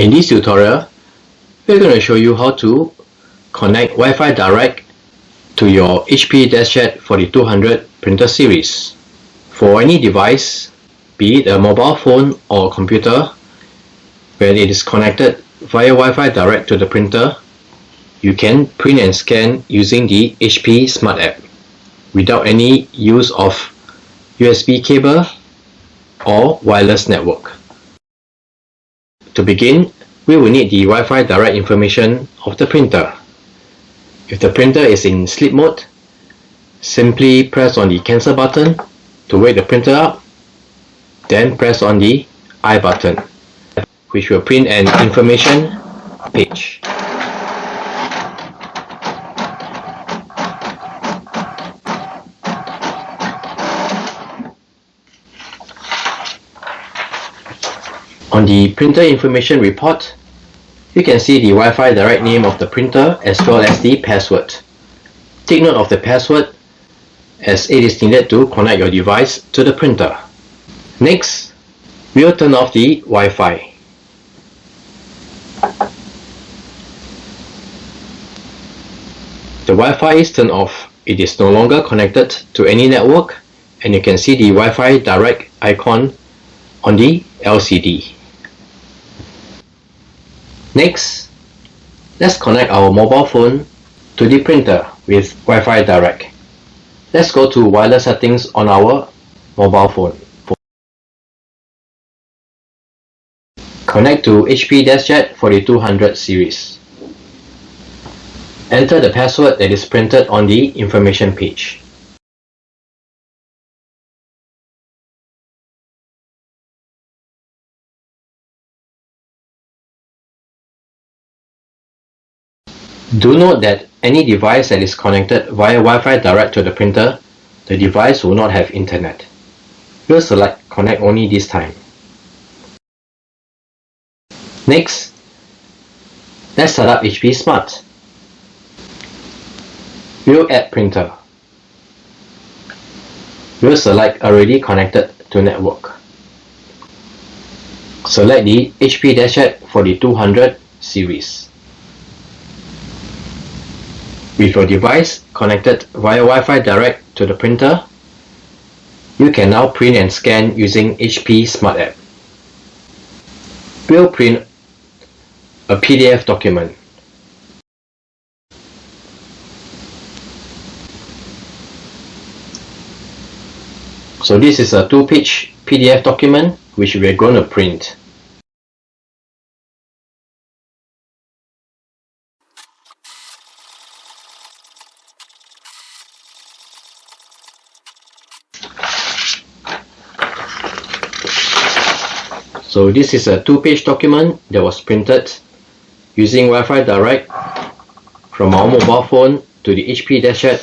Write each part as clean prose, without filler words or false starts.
In this tutorial, we're going to show you how to connect Wi-Fi Direct to your HP DeskJet 4200 printer series. For any device, be it a mobile phone or computer, when it is connected via Wi-Fi Direct to the printer, you can print and scan using the HP Smart App without any use of USB cable or wireless network. To begin, we will need the Wi-Fi Direct information of the printer. If the printer is in sleep mode, simply press on the cancel button to wake the printer up, then press on the I button, which will print an information page. On the printer information report, you can see the Wi-Fi Direct name of the printer as well as the password. Take note of the password as it is needed to connect your device to the printer. Next, we'll turn off the Wi-Fi. The Wi-Fi is turned off. It is no longer connected to any network, and you can see the Wi-Fi Direct icon on the LCD. Next, let's connect our mobile phone to the printer with Wi-Fi Direct. Let's go to wireless settings on our mobile phone. Connect to HP DeskJet 4200 series. Enter the password that is printed on the information page. Do note that any device that is connected via Wi-Fi Direct to the printer, the device will not have internet. We'll select Connect Only this time. Next, let's start up HP Smart. We'll add printer. We'll select Already Connected to Network. Select the HP DeskJet 4200 series. With your device connected via Wi-Fi Direct to the printer, you can now print and scan using HP Smart App. We'll print a PDF document. So this is a 2-page PDF document which we are going to print. So this is a 2-page document that was printed using Wi-Fi Direct from our mobile phone to the HP DeskJet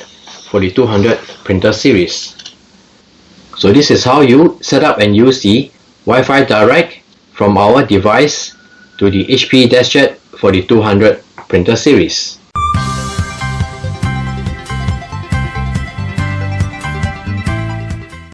4200 printer series. So this is how you set up and use the Wi-Fi Direct from our device to the HP DeskJet 4200 printer series.